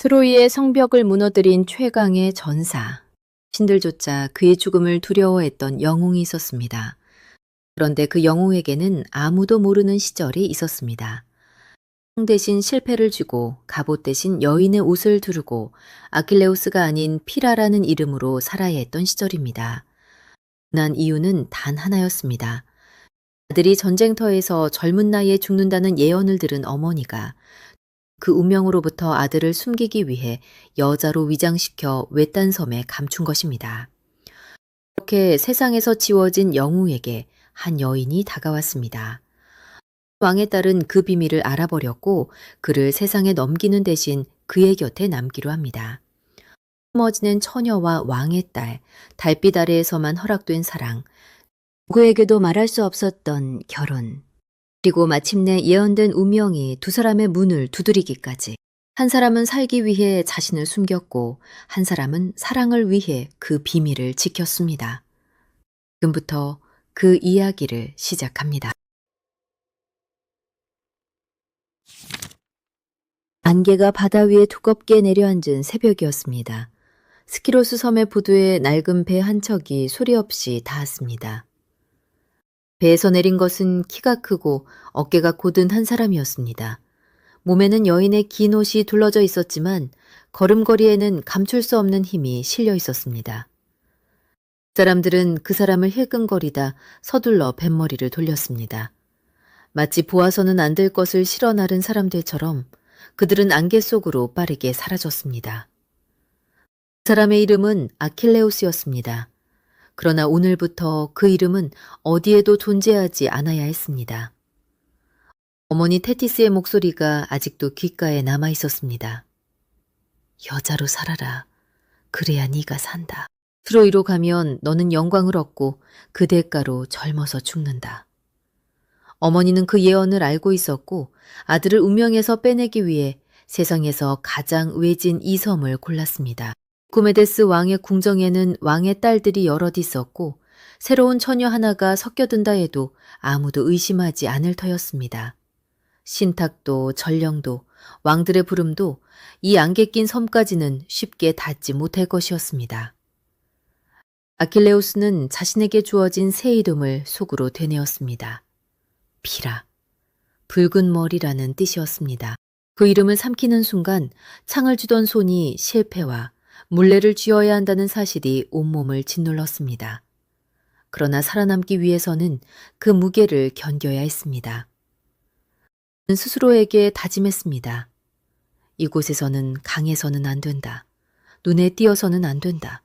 트로이의 성벽을 무너뜨린 최강의 전사. 신들조차 그의 죽음을 두려워했던 영웅이 있었습니다. 그런데 그 영웅에게는 아무도 모르는 시절이 있었습니다. 성 대신 실패를 쥐고 갑옷 대신 여인의 옷을 두르고 아킬레우스가 아닌 피라라는 이름으로 살아야 했던 시절입니다. 난 이유는 단 하나였습니다. 아들이 전쟁터에서 젊은 나이에 죽는다는 예언을 들은 어머니가 그 운명으로부터 아들을 숨기기 위해 여자로 위장시켜 외딴 섬에 감춘 것입니다. 그렇게 세상에서 지워진 영웅에게 한 여인이 다가왔습니다. 왕의 딸은 그 비밀을 알아버렸고 그를 세상에 넘기는 대신 그의 곁에 남기로 합니다. 숨어지는 처녀와 왕의 딸, 달빛 아래에서만 허락된 사랑, 누구에게도 말할 수 없었던 결혼, 그리고 마침내 예언된 운명이 두 사람의 문을 두드리기까지. 한 사람은 살기 위해 자신을 숨겼고 한 사람은 사랑을 위해 그 비밀을 지켰습니다. 지금부터 그 이야기를 시작합니다. 안개가 바다 위에 두껍게 내려앉은 새벽이었습니다. 스키로스 섬의 부두에 낡은 배 한 척이 소리 없이 닿았습니다. 배에서 내린 것은 키가 크고 어깨가 곧은 한 사람이었습니다. 몸에는 여인의 긴 옷이 둘러져 있었지만 걸음걸이에는 감출 수 없는 힘이 실려 있었습니다. 사람들은 그 사람을 힐끔거리다 서둘러 뱃머리를 돌렸습니다. 마치 보아서는 안 될 것을 실어 나른 사람들처럼 그들은 안개 속으로 빠르게 사라졌습니다. 그 사람의 이름은 아킬레우스였습니다. 그러나 오늘부터 그 이름은 어디에도 존재하지 않아야 했습니다. 어머니 테티스의 목소리가 아직도 귓가에 남아 있었습니다. 여자로 살아라. 그래야 네가 산다. 트로이로 가면 너는 영광을 얻고 그 대가로 젊어서 죽는다. 어머니는 그 예언을 알고 있었고 아들을 운명에서 빼내기 위해 세상에서 가장 외진 이 섬을 골랐습니다. 구메데스 왕의 궁정에는 왕의 딸들이 여럿 있었고 새로운 처녀 하나가 섞여든다 해도 아무도 의심하지 않을 터였습니다. 신탁도 전령도 왕들의 부름도 이 안개 낀 섬까지는 쉽게 닿지 못할 것이었습니다. 아킬레우스는 자신에게 주어진 새 이름을 속으로 되뇌었습니다. 피라, 붉은 머리라는 뜻이었습니다. 그 이름을 삼키는 순간 창을 쥐던 손이 실패와 물레를 쥐어야 한다는 사실이 온몸을 짓눌렀습니다. 그러나 살아남기 위해서는 그 무게를 견뎌야 했습니다. 스스로에게 다짐했습니다. 이곳에서는 강해서는 안 된다. 눈에 띄어서는 안 된다.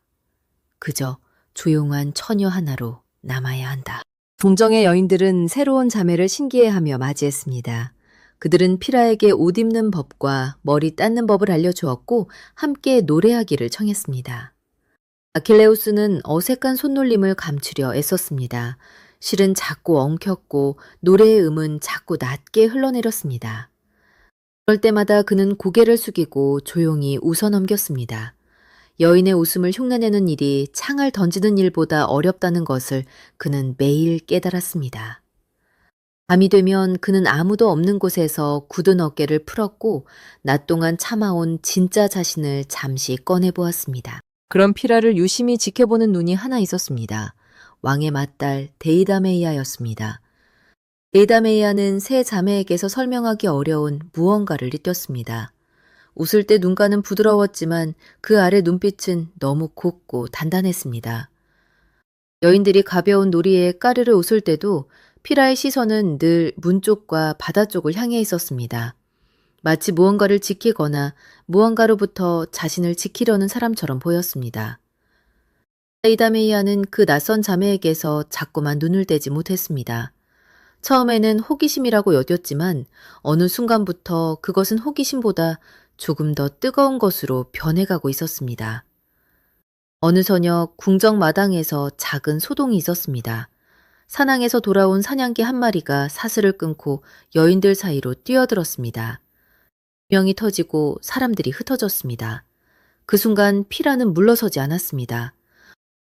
그저 조용한 처녀 하나로 남아야 한다. 궁정의 여인들은 새로운 자매를 신기해하며 맞이했습니다. 그들은 피라에게 옷 입는 법과 머리 닦는 법을 알려주었고 함께 노래하기를 청했습니다. 아킬레우스는 어색한 손놀림을 감추려 애썼습니다. 실은 작고 엉켰고 노래의 음은 작고 낮게 흘러내렸습니다. 그럴 때마다 그는 고개를 숙이고 조용히 웃어넘겼습니다. 여인의 웃음을 흉내내는 일이 창을 던지는 일보다 어렵다는 것을 그는 매일 깨달았습니다. 밤이 되면 그는 아무도 없는 곳에서 굳은 어깨를 풀었고 낮 동안 참아온 진짜 자신을 잠시 꺼내보았습니다. 그런 피라를 유심히 지켜보는 눈이 하나 있었습니다. 왕의 맏딸 데이다메이아였습니다. 데이다메이아는 세 자매에게서 설명하기 어려운 무언가를 느꼈습니다. 웃을 때 눈가는 부드러웠지만 그 아래 눈빛은 너무 곱고 단단했습니다. 여인들이 가벼운 놀이에 까르르 웃을 때도 피라의 시선은 늘 문 쪽과 바다 쪽을 향해 있었습니다. 마치 무언가를 지키거나 무언가로부터 자신을 지키려는 사람처럼 보였습니다. 이다메이아는 그 낯선 자매에게서 자꾸만 눈을 떼지 못했습니다. 처음에는 호기심이라고 여겼지만 어느 순간부터 그것은 호기심보다 조금 더 뜨거운 것으로 변해가고 있었습니다. 어느 저녁 궁정 마당에서 작은 소동이 있었습니다. 사냥에서 돌아온 사냥개 한 마리가 사슬을 끊고 여인들 사이로 뛰어들었습니다. 명이 터지고 사람들이 흩어졌습니다. 그 순간 피라는 물러서지 않았습니다.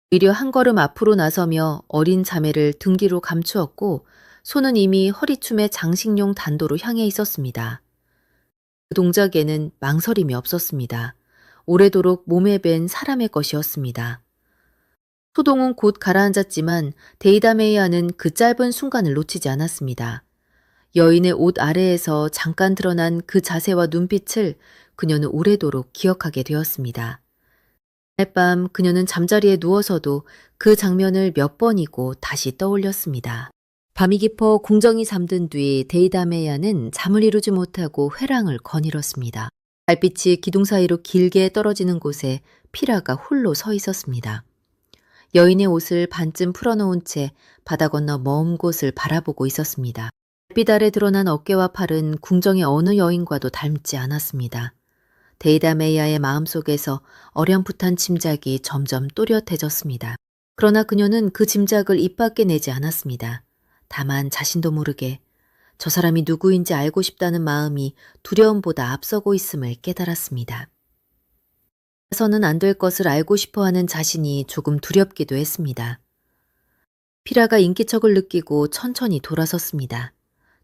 오히려 한 걸음 앞으로 나서며 어린 자매를 등 뒤로 감추었고 손은 이미 허리춤에 장식용 단도로 향해 있었습니다. 그 동작에는 망설임이 없었습니다. 오래도록 몸에 밴 사람의 것이었습니다. 소동은 곧 가라앉았지만 데이다메이아는 그 짧은 순간을 놓치지 않았습니다. 여인의 옷 아래에서 잠깐 드러난 그 자세와 눈빛을 그녀는 오래도록 기억하게 되었습니다. 그날 밤 그녀는 잠자리에 누워서도 그 장면을 몇 번이고 다시 떠올렸습니다. 밤이 깊어 궁정이 잠든 뒤 데이다메이아는 잠을 이루지 못하고 회랑을 거닐었습니다. 달빛이 기둥 사이로 길게 떨어지는 곳에 피라가 홀로 서 있었습니다. 여인의 옷을 반쯤 풀어놓은 채 바다 건너 먼 곳을 바라보고 있었습니다. 달빛 아래 드러난 어깨와 팔은 궁정의 어느 여인과도 닮지 않았습니다. 데이다메이아의 마음속에서 어렴풋한 짐작이 점점 또렷해졌습니다. 그러나 그녀는 그 짐작을 입 밖에 내지 않았습니다. 다만 자신도 모르게 저 사람이 누구인지 알고 싶다는 마음이 두려움보다 앞서고 있음을 깨달았습니다. 해서는 안 될 것을 알고 싶어하는 자신이 조금 두렵기도 했습니다. 피라가 인기척을 느끼고 천천히 돌아섰습니다.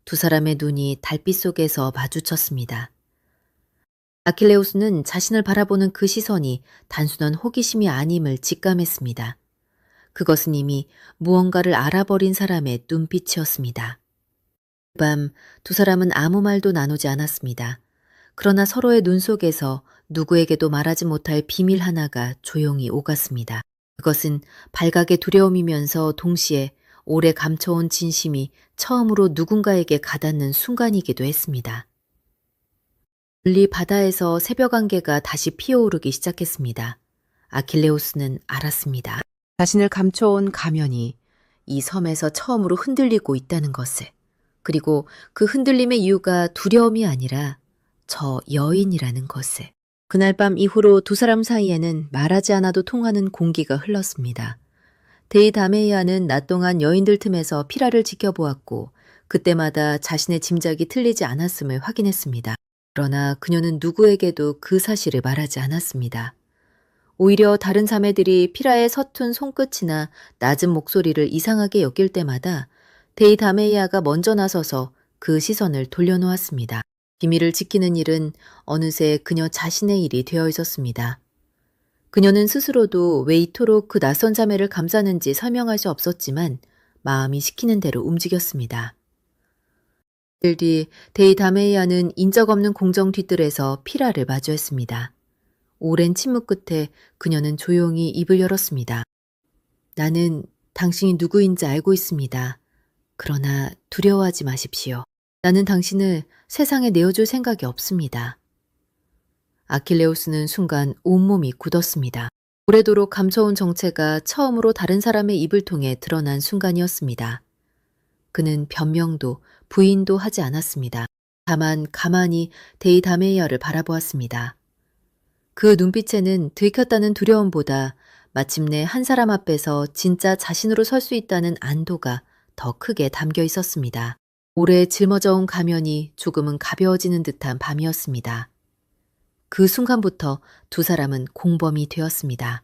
두 사람의 눈이 달빛 속에서 마주쳤습니다. 아킬레우스는 자신을 바라보는 그 시선이 단순한 호기심이 아님을 직감했습니다. 그것은 이미 무언가를 알아버린 사람의 눈빛이었습니다. 그 밤 두 사람은 아무 말도 나누지 않았습니다. 그러나 서로의 눈 속에서 누구에게도 말하지 못할 비밀 하나가 조용히 오갔습니다. 그것은 발각의 두려움이면서 동시에 오래 감춰온 진심이 처음으로 누군가에게 가닿는 순간이기도 했습니다. 멀리 바다에서 새벽 안개가 다시 피어오르기 시작했습니다. 아킬레우스는 알았습니다. 자신을 감춰온 가면이 이 섬에서 처음으로 흔들리고 있다는 것을, 그리고 그 흔들림의 이유가 두려움이 아니라 저 여인이라는 것을. 그날 밤 이후로 두 사람 사이에는 말하지 않아도 통하는 공기가 흘렀습니다. 데이다메이아는 낮 동안 여인들 틈에서 피라를 지켜보았고 그때마다 자신의 짐작이 틀리지 않았음을 확인했습니다. 그러나 그녀는 누구에게도 그 사실을 말하지 않았습니다. 오히려 다른 자매들이 피라의 서툰 손끝이나 낮은 목소리를 이상하게 여길 때마다 데이다메이아가 먼저 나서서 그 시선을 돌려놓았습니다. 비밀을 지키는 일은 어느새 그녀 자신의 일이 되어 있었습니다. 그녀는 스스로도 왜 이토록 그 낯선 자매를 감싸는지 설명할 수 없었지만 마음이 시키는 대로 움직였습니다. 이틀 뒤 데이다메이아는 인적 없는 공정 뒤뜰에서 피라를 마주했습니다. 오랜 침묵 끝에 그녀는 조용히 입을 열었습니다. 나는 당신이 누구인지 알고 있습니다. 그러나 두려워하지 마십시오. 나는 당신을 세상에 내어줄 생각이 없습니다. 아킬레우스는 순간 온몸이 굳었습니다. 오래도록 감춰온 정체가 처음으로 다른 사람의 입을 통해 드러난 순간이었습니다. 그는 변명도 부인도 하지 않았습니다. 다만 가만히 데이다메이아를 바라보았습니다. 그 눈빛에는 들켰다는 두려움보다 마침내 한 사람 앞에서 진짜 자신으로 설 수 있다는 안도가 더 크게 담겨 있었습니다. 오래 짊어져온 가면이 조금은 가벼워지는 듯한 밤이었습니다. 그 순간부터 두 사람은 공범이 되었습니다.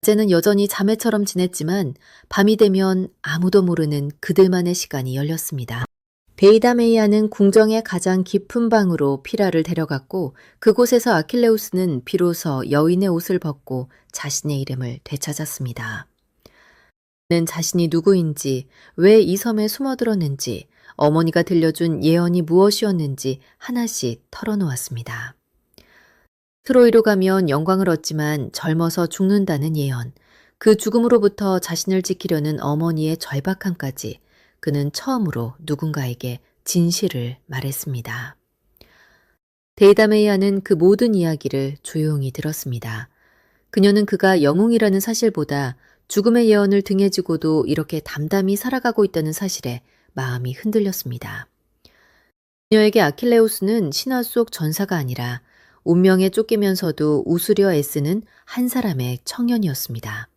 낮에는 여전히 자매처럼 지냈지만 밤이 되면 아무도 모르는 그들만의 시간이 열렸습니다. 데이다메이아는 궁정의 가장 깊은 방으로 피라를 데려갔고 그곳에서 아킬레우스는 비로소 여인의 옷을 벗고 자신의 이름을 되찾았습니다. 그는 자신이 누구인지, 왜 이 섬에 숨어들었는지, 어머니가 들려준 예언이 무엇이었는지 하나씩 털어놓았습니다. 트로이로 가면 영광을 얻지만 젊어서 죽는다는 예언, 그 죽음으로부터 자신을 지키려는 어머니의 절박함까지 그는 처음으로 누군가에게 진실을 말했습니다. 데이다메이아는 그 모든 이야기를 조용히 들었습니다. 그녀는 그가 영웅이라는 사실보다 죽음의 예언을 등에 지고도 이렇게 담담히 살아가고 있다는 사실에 마음이 흔들렸습니다. 그녀에게 아킬레우스는 신화 속 전사가 아니라 운명에 쫓기면서도 웃으려 애쓰는 한 사람의 청년이었습니다.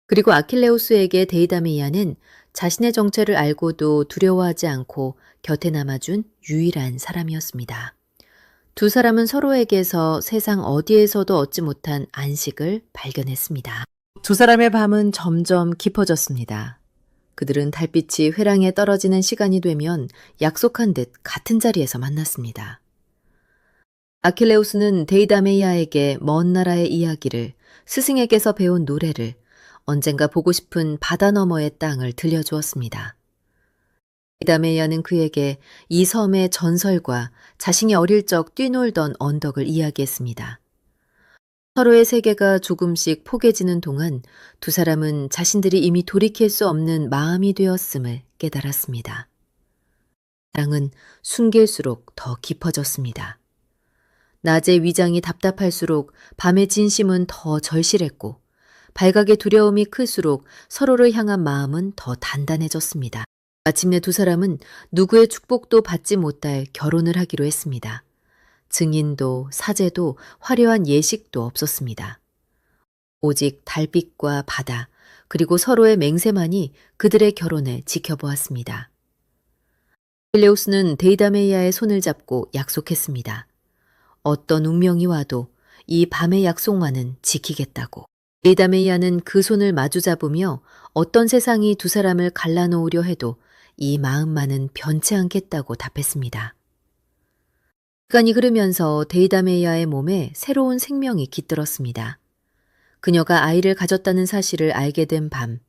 그리고 아킬레우스에게 데이다메이아는 자신의 정체를 알고도 두려워하지 않고 곁에 남아준 유일한 사람이었습니다. 두 사람은 서로에게서 세상 어디에서도 얻지 못한 안식을 발견했습니다. 두 사람의 밤은 점점 깊어졌습니다. 그들은 달빛이 회랑에 떨어지는 시간이 되면 약속한 듯 같은 자리에서 만났습니다. 아킬레우스는 데이다메이아에게 먼 나라의 이야기를, 스승에게서 배운 노래를, 언젠가 보고 싶은 바다 너머의 땅을 들려주었습니다. 데이다메이아는 그에게 이 섬의 전설과 자신이 어릴 적 뛰놀던 언덕을 이야기했습니다. 서로의 세계가 조금씩 포개지는 동안 두 사람은 자신들이 이미 돌이킬 수 없는 마음이 되었음을 깨달았습니다. 사랑은 숨길수록 더 깊어졌습니다. 낮의 위장이 답답할수록 밤의 진심은 더 절실했고, 발각의 두려움이 클수록 서로를 향한 마음은 더 단단해졌습니다. 마침내 두 사람은 누구의 축복도 받지 못할 결혼을 하기로 했습니다. 증인도 사제도 화려한 예식도 없었습니다. 오직 달빛과 바다, 그리고 서로의 맹세만이 그들의 결혼을 지켜보았습니다. 필레우스는 데이다메이아의 손을 잡고 약속했습니다. 어떤 운명이 와도 이 밤의 약속만은 지키겠다고. 데이다메이아는 그 손을 마주 잡으며 어떤 세상이 두 사람을 갈라놓으려 해도 이 마음만은 변치 않겠다고 답했습니다. 시간이 흐르면서 데이다메이아의 몸에 새로운 생명이 깃들었습니다. 그녀가 아이를 가졌다는 사실을 알게 된 밤,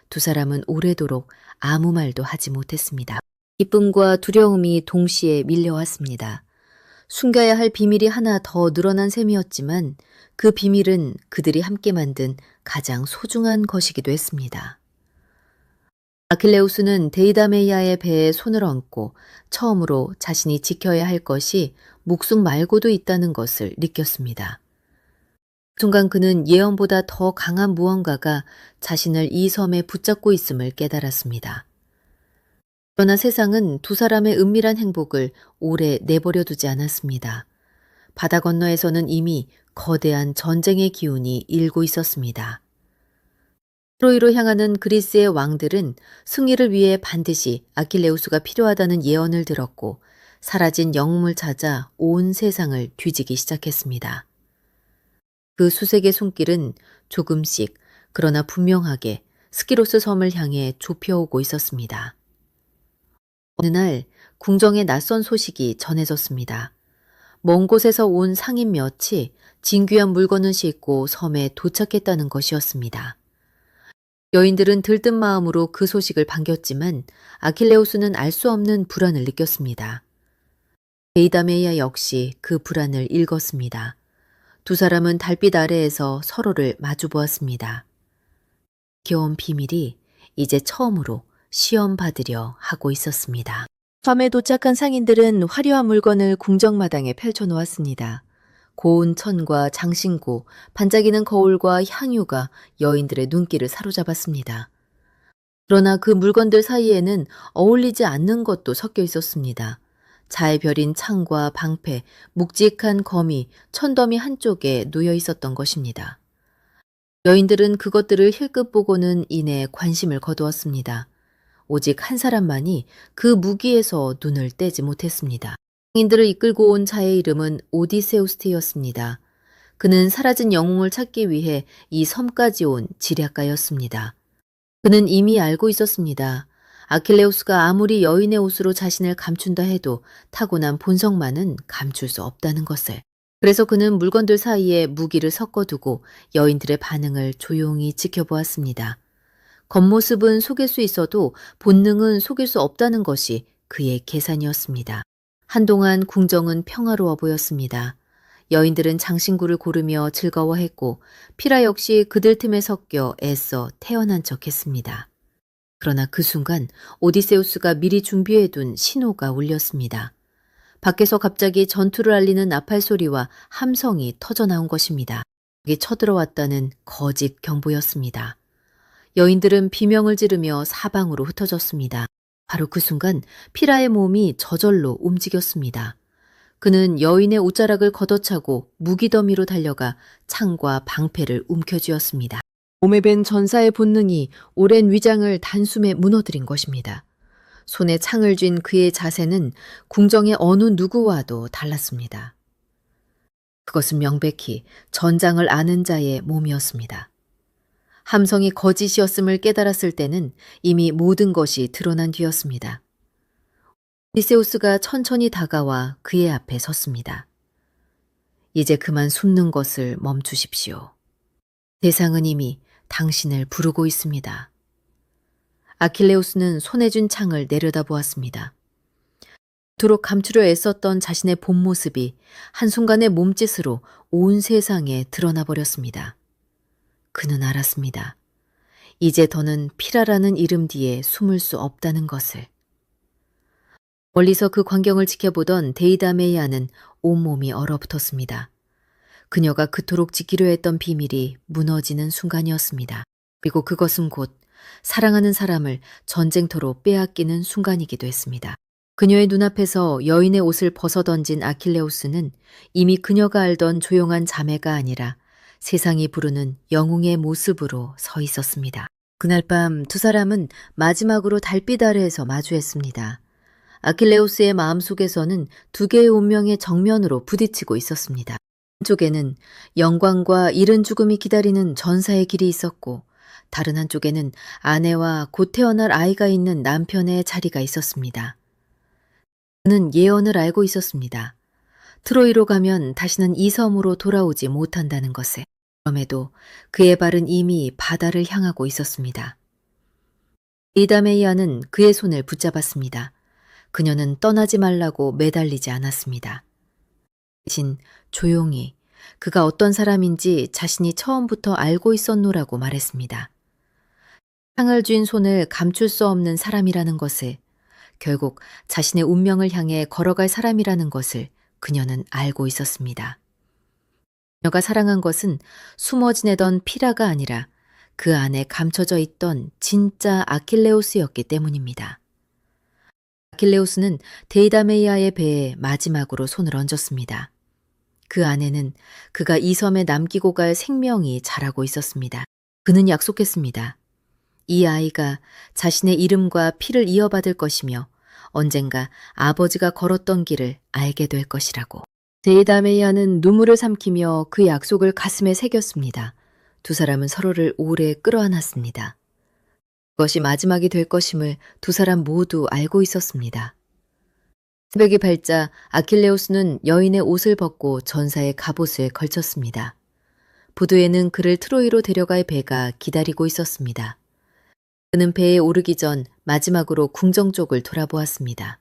두 사람은 오래도록 아무 말도 하지 못했습니다. 기쁨과 두려움이 동시에 밀려왔습니다. 숨겨야 할 비밀이 하나 더 늘어난 셈이었지만 그 비밀은 그들이 함께 만든 가장 소중한 것이기도 했습니다. 아킬레우스는 데이다메이아의 배에 손을 얹고 처음으로 자신이 지켜야 할 것이 목숨 말고도 있다는 것을 느꼈습니다. 순간 그는 예언보다 더 강한 무언가가 자신을 이 섬에 붙잡고 있음을 깨달았습니다. 그러나 세상은 두 사람의 은밀한 행복을 오래 내버려 두지 않았습니다. 바다 건너에서는 이미 거대한 전쟁의 기운이 일고 있었습니다. 트로이로 향하는 그리스의 왕들은 승리를 위해 반드시 아킬레우스가 필요하다는 예언을 들었고 사라진 영웅을 찾아 온 세상을 뒤지기 시작했습니다. 그 수색의 손길은 조금씩 그러나 분명하게 스키로스 섬을 향해 좁혀오고 있었습니다. 어느 날 궁정에 낯선 소식이 전해졌습니다. 먼 곳에서 온 상인 몇이 진귀한 물건을 싣고 섬에 도착했다는 것이었습니다. 여인들은 들뜬 마음으로 그 소식을 반겼지만 아킬레우스는 알 수 없는 불안을 느꼈습니다. 데이다메이아 역시 그 불안을 읽었습니다. 두 사람은 달빛 아래에서 서로를 마주 보았습니다. 귀여운 비밀이 이제 처음으로 시험받으려 하고 있었습니다. 섬에 도착한 상인들은 화려한 물건을 궁정마당에 펼쳐놓았습니다. 고운 천과 장신구, 반짝이는 거울과 향유가 여인들의 눈길을 사로잡았습니다. 그러나 그 물건들 사이에는 어울리지 않는 것도 섞여 있었습니다. 잘 벼린 창과 방패, 묵직한 거미, 천더미 한쪽에 놓여 있었던 것입니다. 여인들은 그것들을 힐끗 보고는 이내 관심을 거두었습니다. 오직 한 사람만이 그 무기에서 눈을 떼지 못했습니다. 상인들을 이끌고 온 자의 이름은 오디세우스였습니다. 그는 사라진 영웅을 찾기 위해 이 섬까지 온 지략가였습니다. 그는 이미 알고 있었습니다. 아킬레우스가 아무리 여인의 옷으로 자신을 감춘다 해도 타고난 본성만은 감출 수 없다는 것을. 그래서 그는 물건들 사이에 무기를 섞어두고 여인들의 반응을 조용히 지켜보았습니다. 겉모습은 속일 수 있어도 본능은 속일 수 없다는 것이 그의 계산이었습니다. 한동안 궁정은 평화로워 보였습니다. 여인들은 장신구를 고르며 즐거워했고 피라 역시 그들 틈에 섞여 애써 태어난 척했습니다. 그러나 그 순간 오디세우스가 미리 준비해둔 신호가 울렸습니다. 밖에서 갑자기 전투를 알리는 나팔 소리와 함성이 터져나온 것입니다. 여기 쳐들어왔다는 거짓 경보였습니다. 여인들은 비명을 지르며 사방으로 흩어졌습니다. 바로 그 순간 피라의 몸이 저절로 움직였습니다. 그는 여인의 옷자락을 걷어차고 무기더미로 달려가 창과 방패를 움켜쥐었습니다. 몸에 밴 전사의 본능이 오랜 위장을 단숨에 무너뜨린 것입니다. 손에 창을 쥔 그의 자세는 궁정의 어느 누구와도 달랐습니다. 그것은 명백히 전장을 아는 자의 몸이었습니다. 함성이 거짓이었음을 깨달았을 때는 이미 모든 것이 드러난 뒤였습니다. 오디세우스가 천천히 다가와 그의 앞에 섰습니다. 이제 그만 숨는 것을 멈추십시오. 세상은 이미 당신을 부르고 있습니다. 아킬레우스는 손에 쥔 창을 내려다보았습니다. 그토록 감추려 애썼던 자신의 본 모습이 한순간의 몸짓으로 온 세상에 드러나 버렸습니다. 그는 알았습니다. 이제 더는 피라라는 이름 뒤에 숨을 수 없다는 것을. 멀리서 그 광경을 지켜보던 데이다메이아는 온몸이 얼어붙었습니다. 그녀가 그토록 지키려 했던 비밀이 무너지는 순간이었습니다. 그리고 그것은 곧 사랑하는 사람을 전쟁터로 빼앗기는 순간이기도 했습니다. 그녀의 눈앞에서 여인의 옷을 벗어던진 아킬레우스는 이미 그녀가 알던 조용한 자매가 아니라 세상이 부르는 영웅의 모습으로 서 있었습니다. 그날 밤 두 사람은 마지막으로 달빛 아래에서 마주했습니다. 아킬레우스의 마음속에서는 두 개의 운명의 정면으로 부딪히고 있었습니다. 한쪽에는 영광과 이른 죽음이 기다리는 전사의 길이 있었고, 다른 한쪽에는 아내와 곧 태어날 아이가 있는 남편의 자리가 있었습니다. 그는 예언을 알고 있었습니다. 트로이로 가면 다시는 이 섬으로 돌아오지 못한다는 것에. 그럼에도 그의 발은 이미 바다를 향하고 있었습니다. 이다메이아는 그의 손을 붙잡았습니다. 그녀는 떠나지 말라고 매달리지 않았습니다. 대신 조용히 그가 어떤 사람인지 자신이 처음부터 알고 있었노라고 말했습니다. 창을 쥔 손을 감출 수 없는 사람이라는 것을, 결국 자신의 운명을 향해 걸어갈 사람이라는 것을 그녀는 알고 있었습니다. 그녀가 사랑한 것은 숨어 지내던 피라가 아니라 그 안에 감춰져 있던 진짜 아킬레우스였기 때문입니다. 아킬레우스는 데이다메이아의 배에 마지막으로 손을 얹었습니다. 그 안에는 그가 이 섬에 남기고 갈 생명이 자라고 있었습니다. 그는 약속했습니다. 이 아이가 자신의 이름과 피를 이어받을 것이며 언젠가 아버지가 걸었던 길을 알게 될 것이라고. 데이다메이아는 눈물을 삼키며 그 약속을 가슴에 새겼습니다. 두 사람은 서로를 오래 끌어안았습니다. 그것이 마지막이 될 것임을 두 사람 모두 알고 있었습니다. 새벽이 밝자 아킬레우스는 여인의 옷을 벗고 전사의 갑옷을 걸쳤습니다. 부두에는 그를 트로이로 데려갈 배가 기다리고 있었습니다. 그는 배에 오르기 전 마지막으로 궁정 쪽을 돌아보았습니다.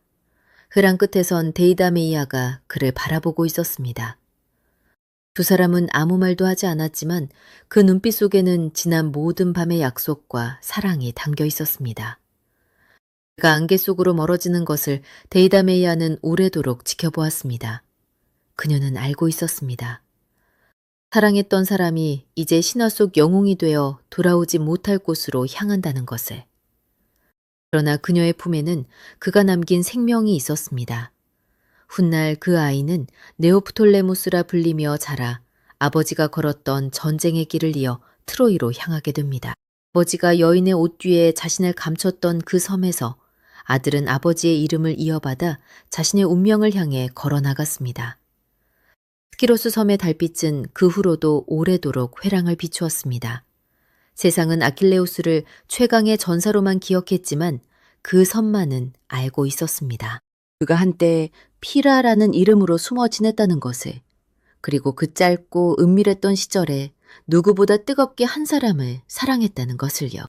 흐랑 끝에선 데이다메이아가 그를 바라보고 있었습니다. 두 사람은 아무 말도 하지 않았지만 그 눈빛 속에는 지난 모든 밤의 약속과 사랑이 담겨 있었습니다. 그가 안개 속으로 멀어지는 것을 데이다메이아는 오래도록 지켜보았습니다. 그녀는 알고 있었습니다. 사랑했던 사람이 이제 신화 속 영웅이 되어 돌아오지 못할 곳으로 향한다는 것을. 그러나 그녀의 품에는 그가 남긴 생명이 있었습니다. 훗날 그 아이는 네오프톨레무스라 불리며 자라 아버지가 걸었던 전쟁의 길을 이어 트로이로 향하게 됩니다. 아버지가 여인의 옷 뒤에 자신을 감췄던 그 섬에서 아들은 아버지의 이름을 이어받아 자신의 운명을 향해 걸어나갔습니다. 스키로스 섬의 달빛은 그 후로도 오래도록 회랑을 비추었습니다. 세상은 아킬레우스를 최강의 전사로만 기억했지만 그 섬만은 알고 있었습니다. 그가 한때 피라라는 이름으로 숨어 지냈다는 것을, 그리고 그 짧고 은밀했던 시절에 누구보다 뜨겁게 한 사람을 사랑했다는 것을요.